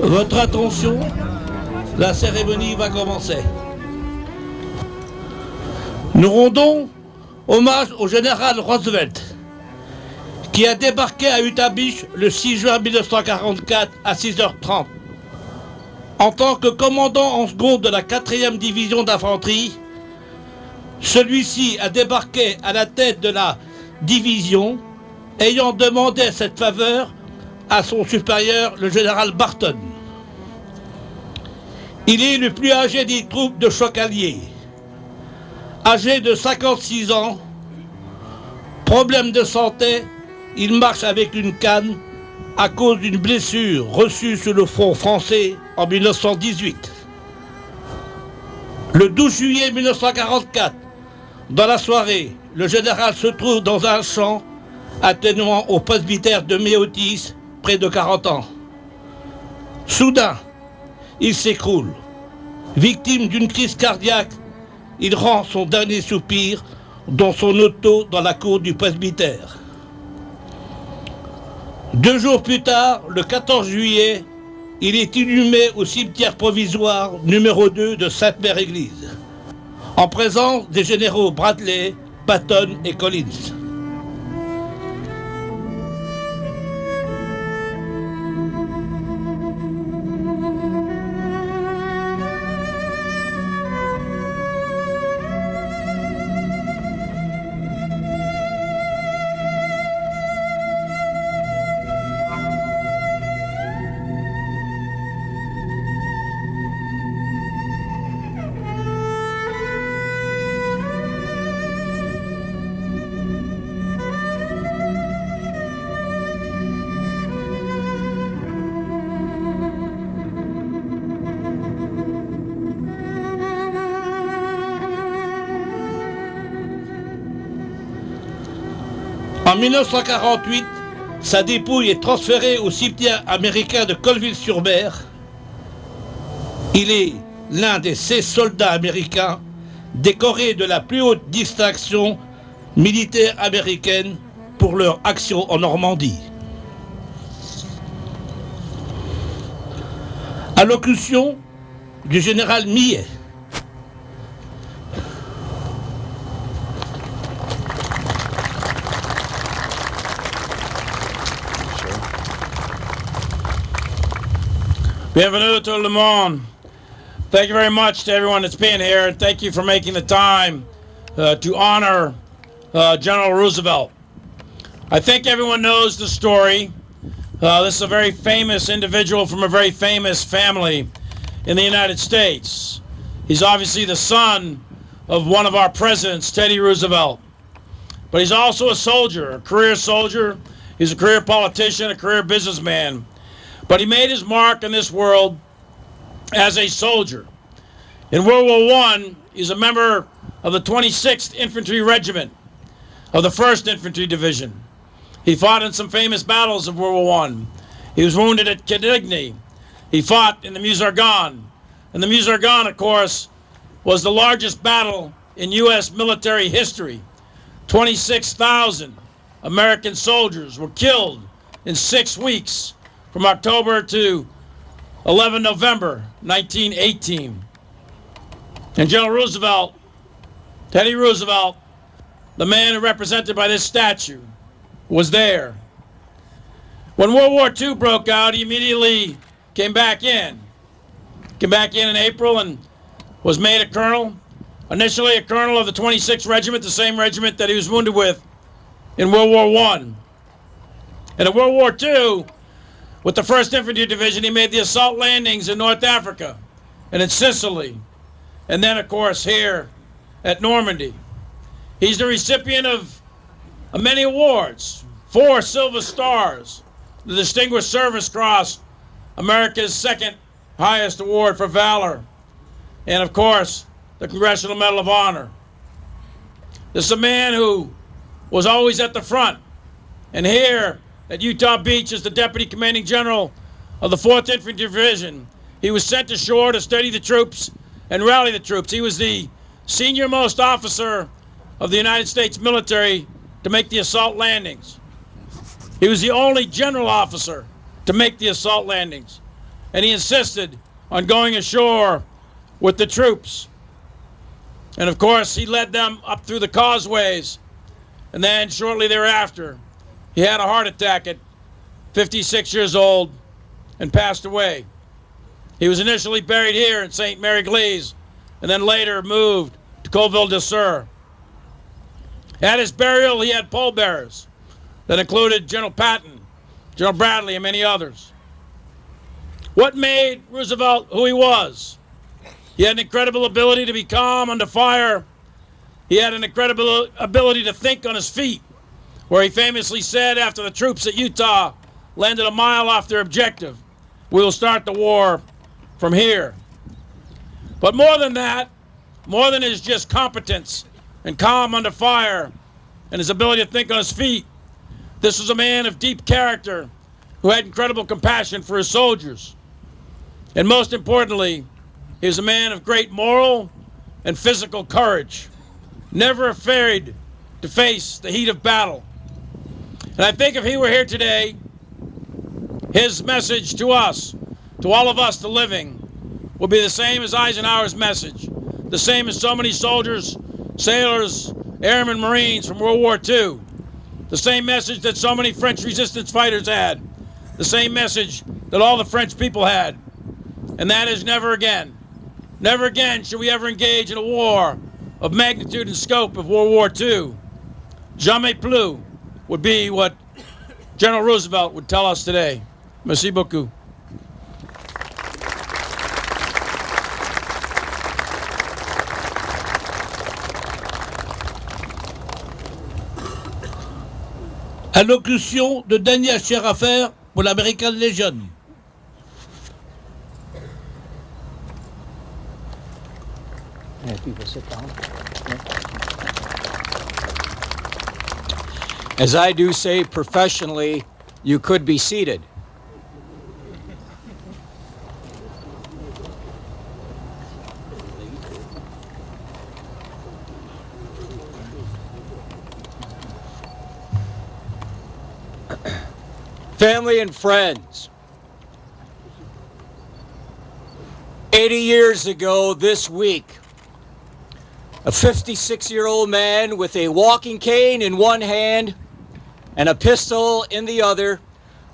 Votre attention, la cérémonie va commencer. Nous rendons hommage au général Roosevelt, qui a débarqué à Utah Beach le 6 juin 1944 à 6h30. En tant que commandant en seconde de la 4e division d'infanterie, celui-ci a débarqué à la tête de la division, ayant demandé cette faveur à son supérieur, le général Barton. Il est le plus âgé des troupes de choc alliées. Âgé de 56 ans, problème de santé, il marche avec une canne à cause d'une blessure reçue sur le front français en 1918. Le 12 juillet 1944, dans la soirée, le général se trouve dans un champ attenant au presbytère de Méotis, près de 40 ans. Soudain, il s'écroule. Victime d'une crise cardiaque, il rend son dernier soupir dans son auto dans la cour du presbytère. 2 jours plus tard, le 14 juillet, il est inhumé au cimetière provisoire numéro 2 de Sainte-Mère-Église, en présence des généraux Bradley, Patton et Collins. En 1948, sa dépouille est transférée au cimetière américain de Colville-sur-Mer. Il est l'un des 16 soldats américains décorés de la plus haute distinction militaire américaine pour leur action en Normandie. Allocution du général Millet. Bienvenue tout le monde. Thank you very much to everyone that's been here, and thank you for making the time to honor General Roosevelt. I think everyone knows the story. This is a very famous individual from a very famous family in the United States. He's obviously the son of one of our presidents, Teddy Roosevelt. But he's also a soldier, a career soldier. He's a career politician, a career businessman. But he made his mark in this world as a soldier. In World War I, he's a member of the 26th Infantry Regiment of the 1st Infantry Division. He fought in some famous battles of World War I. He was wounded at Cantigny. He fought in the Meuse-Argonne. And the Meuse-Argonne, of course, was the largest battle in U.S. military history. 26,000 American soldiers were killed in 6 weeks, from October to 11 November 1918. And General Roosevelt, Teddy Roosevelt, the man represented by this statue, was there. When World War II broke out, he immediately came back in. Came back in April and was made a colonel. Initially a colonel of the 26th Regiment, the same regiment that he was wounded with in World War I. And in World War II, with the 1st Infantry Division, he made the assault landings in North Africa and in Sicily, and then, of course, here at Normandy. He's the recipient of many awards, 4 Silver Stars, the Distinguished Service Cross, America's 2nd highest award for valor, and, of course, the Congressional Medal of Honor. This is a man who was always at the front, and here at Utah Beach as the Deputy Commanding General of the 4th Infantry Division. He was sent ashore to study the troops and rally the troops. He was the senior-most officer of the United States military to make the assault landings. He was the only general officer to make the assault landings. and he insisted on going ashore with the troops. And of course, he led them up through the causeways. And then shortly thereafter, he had a heart attack at 56 years old and passed away. He was initially buried here in St. Mary-Glise and then later moved to Colville-sur. At his burial, he had pallbearers that included General Patton, General Bradley, and many others. What made Roosevelt who he was? He had an incredible ability to be calm under fire. He had an incredible ability to think on his feet, where he famously said after the troops at Utah landed a mile off their objective, "We will start the war from here." But more than that, more than his just competence and calm under fire and his ability to think on his feet, this was a man of deep character who had incredible compassion for his soldiers. And most importantly, he was a man of great moral and physical courage, never afraid to face the heat of battle. And I think if he were here today, his message to us, to all of us, the living, would be the same as Eisenhower's message, the same as so many soldiers, sailors, airmen, Marines from World War II, the same message that so many French resistance fighters had, the same message that all the French people had, and that is never again. Never again should we ever engage in a war of magnitude and scope of World War II. Jamais plus would be what General Roosevelt would tell us today. Merci beaucoup. Allocution de Daniel Scheraffer pour l'American Legion. As I do say professionally, you could be seated. Family and friends, 80 years ago this week, a 56-year-old man with a walking cane in one hand and a pistol in the other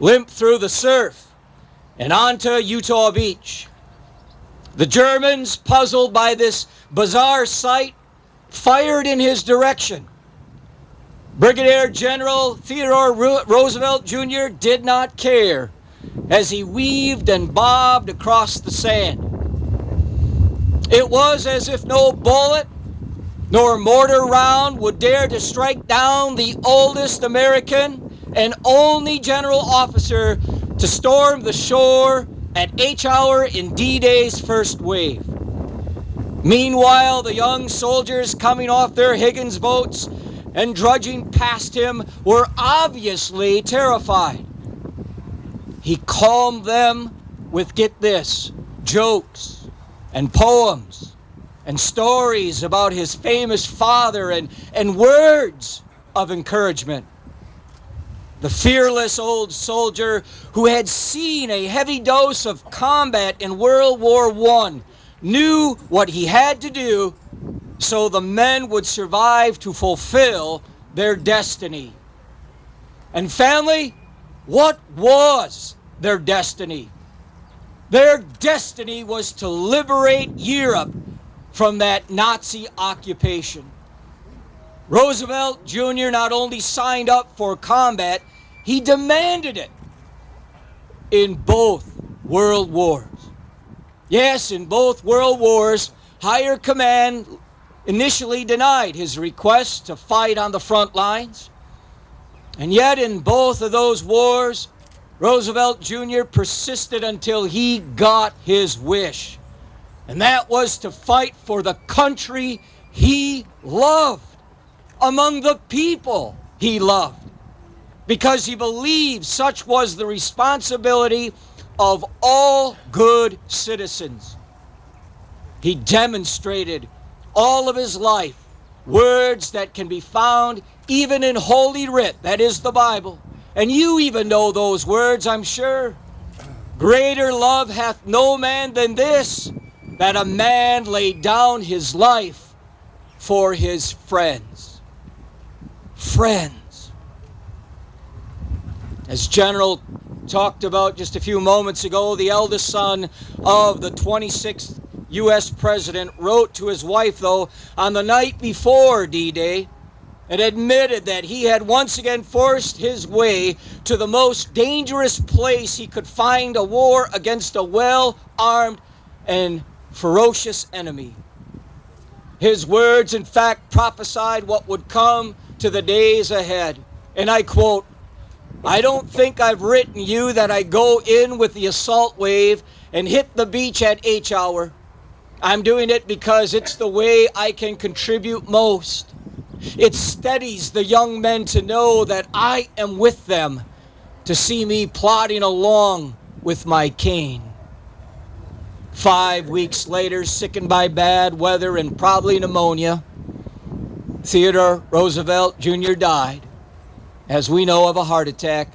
limped through the surf and onto Utah Beach. The Germans, puzzled by this bizarre sight, fired in his direction. Brigadier General Theodore Roosevelt Jr. did not care as he weaved and bobbed across the sand. It was as if no bullet nor mortar round would dare to strike down the oldest American and only general officer to storm the shore at H hour in D-Day's first wave. Meanwhile, the young soldiers coming off their Higgins boats and drudging past him were obviously terrified. He calmed them with, get this, jokes and poems and stories about his famous father and words of encouragement. The fearless old soldier who had seen a heavy dose of combat in World War I knew what he had to do so the men would survive to fulfill their destiny. And family, what was their destiny? Their destiny was to liberate Europe from that Nazi occupation. Roosevelt Jr. not only signed up for combat, he demanded it in both world wars. Yes, in both world wars, higher command initially denied his request to fight on the front lines. And yet in both of those wars, Roosevelt Jr. persisted until he got his wish. And that was to fight for the country he loved, among the people he loved, because he believed such was the responsibility of all good citizens. He demonstrated all of his life words that can be found even in Holy Writ, that is the Bible. And you even know those words, I'm sure. Greater love hath no man than this, that a man lay down his life for his friends. Friends. As General talked about just a few moments ago, the eldest son of the 26th U.S. President wrote to his wife, though, on the night before D-Day, and admitted that he had once again forced his way to the most dangerous place he could find a war against a well-armed and ferocious enemy. His words, in fact, prophesied what would come to the days ahead. And I quote, "I don't think I've written you that I go in with the assault wave and hit the beach at H hour. I'm doing it because it's the way I can contribute most. It steadies the young men to know that I am with them, to see me plodding along with my cane." 5 weeks later, sickened by bad weather and probably pneumonia, Theodore Roosevelt Jr. died, as we know, of a heart attack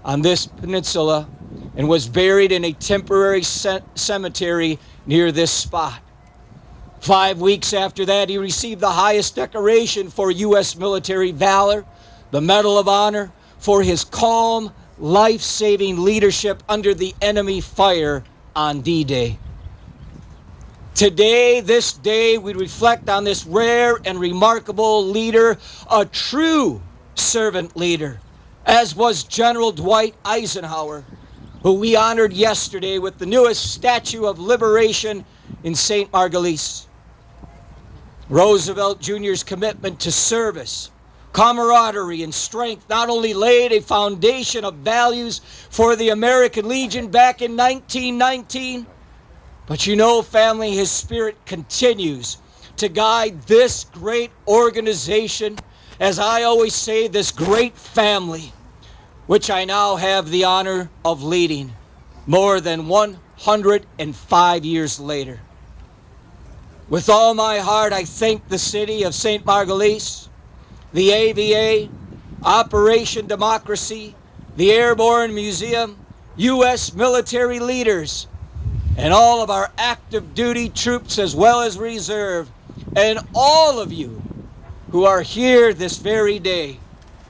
on this peninsula, and was buried in a temporary cemetery near this spot. 5 weeks after that, he received the highest decoration for U.S. military valor, the Medal of Honor, for his calm, life-saving leadership under the enemy fire on D-Day. Today, this day, we reflect on this rare and remarkable leader, a true servant leader, as was General Dwight Eisenhower, who we honored yesterday with the newest Statue of Liberation in St. Margulies. Roosevelt Jr.'s commitment to service, camaraderie, and strength not only laid a foundation of values for the American Legion back in 1919, but you know, family, his spirit continues to guide this great organization, as I always say, this great family, which I now have the honor of leading more than 105 years later. With all my heart, I thank the city of St. Margulies, the AVA, Operation Democracy, the Airborne Museum, U.S. military leaders, and all of our active duty troops as well as reserve, and all of you who are here this very day,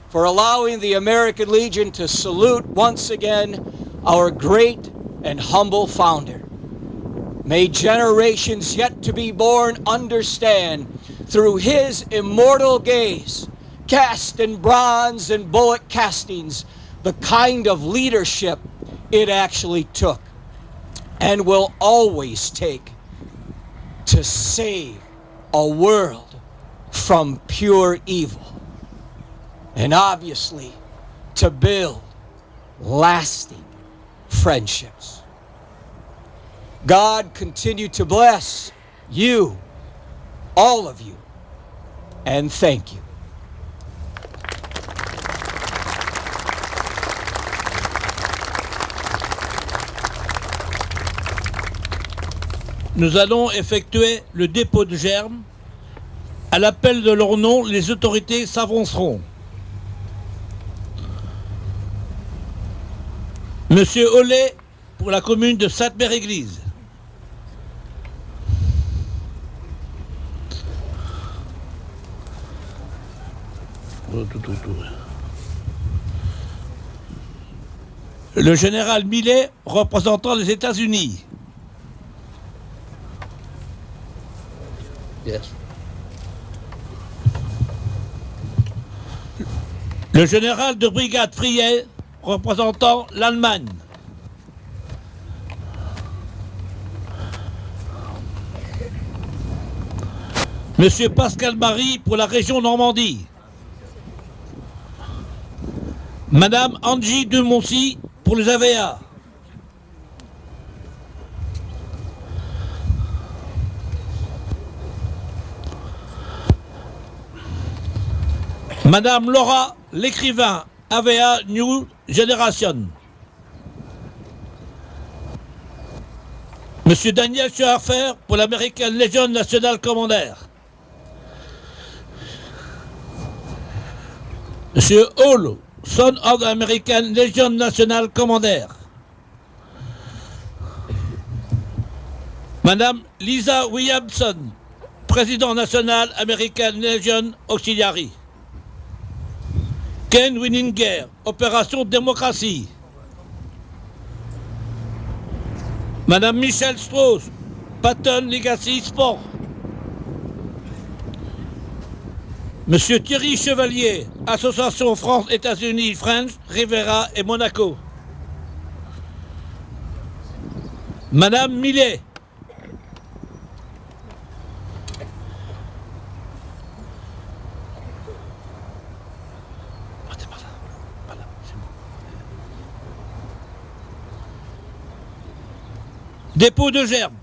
for allowing the American Legion to salute once again our great and humble founder. May generations yet to be born understand through his immortal gaze, cast in bronze and bullet castings, the kind of leadership it actually took and will always take to save a world from pure evil, and obviously to build lasting friendships. God continue to bless you, all of you, and thank you. Nous allons effectuer le dépôt de germes. À l'appel de leur nom, les autorités s'avanceront. Monsieur Ollet, pour la commune de Sainte-Mère-Église. Le général Millet, représentant les États-Unis. Yes. Le général de brigade Friet, représentant l'Allemagne. Monsieur Pascal Marie pour la région Normandie. Madame Angie de Moncy pour les AVA. Madame Laura l'écrivain, AVA New Generation. Monsieur Daniel Schoaffer pour l'American Legion National Commander. Monsieur Hall, son of the American Legion National Commander. Madame Lisa Williamson, président national American Legion Auxiliary. Ken Winninger, Opération Démocratie. Madame Michelle Strauss, Patton Legacy Sport. Monsieur Thierry Chevalier, Association France-États-Unis, French, Rivera et Monaco. Madame Millet. Dépôt de germes.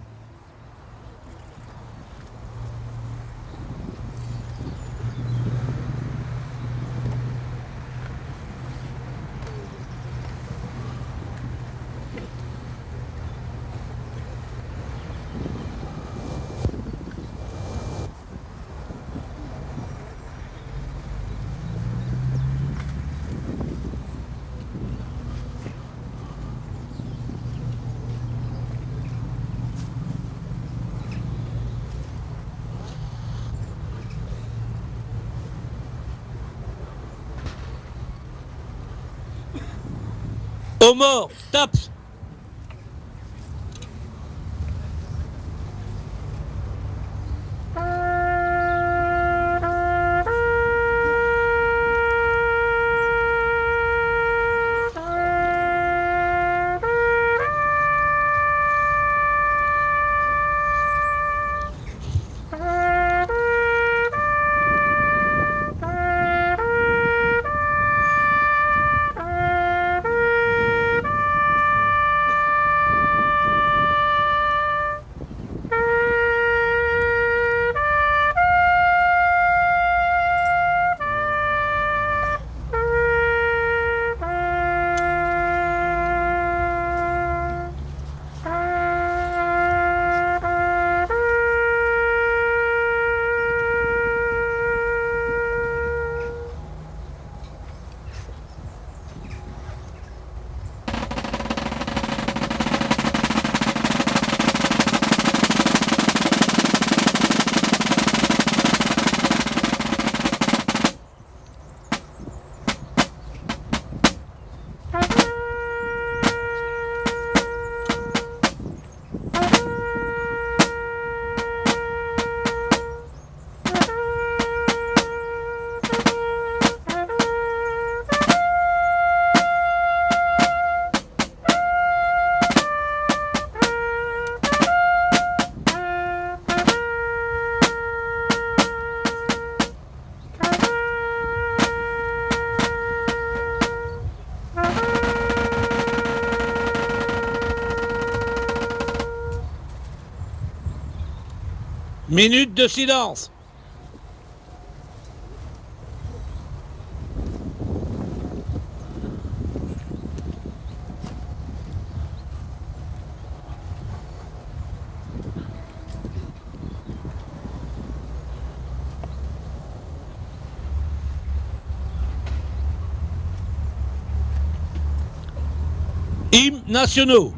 Aux morts, tape. Minute de silence. Hymnes nationaux.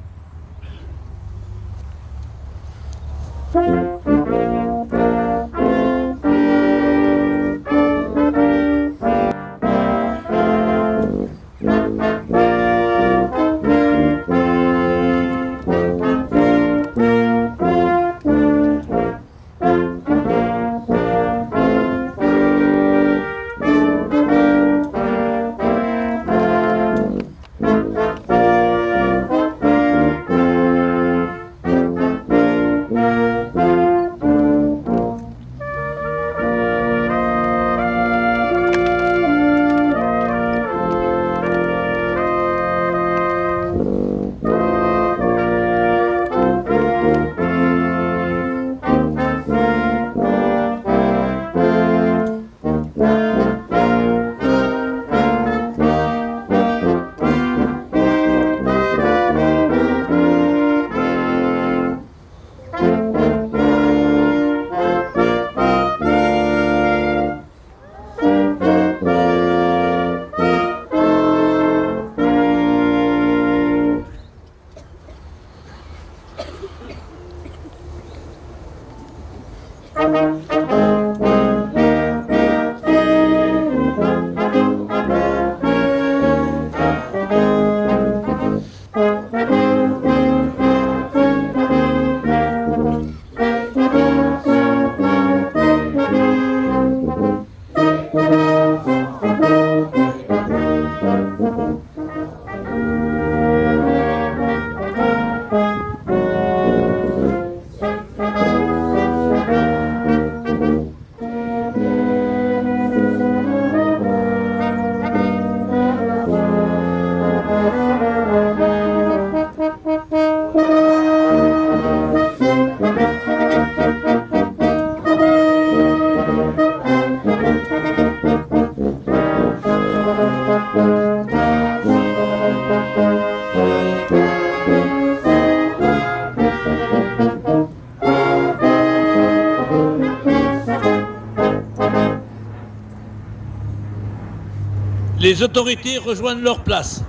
Les autorités rejoignent leur place.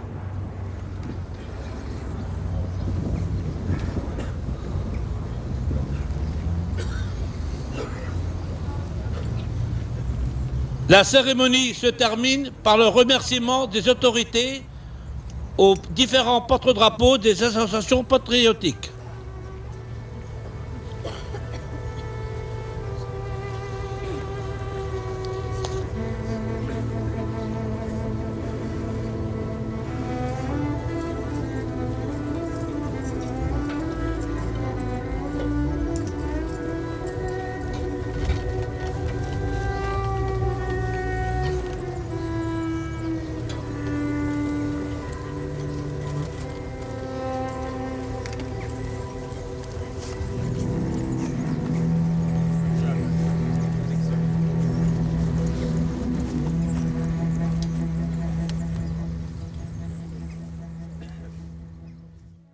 La cérémonie se termine par le remerciement des autorités aux différents porte-drapeaux des associations patriotiques.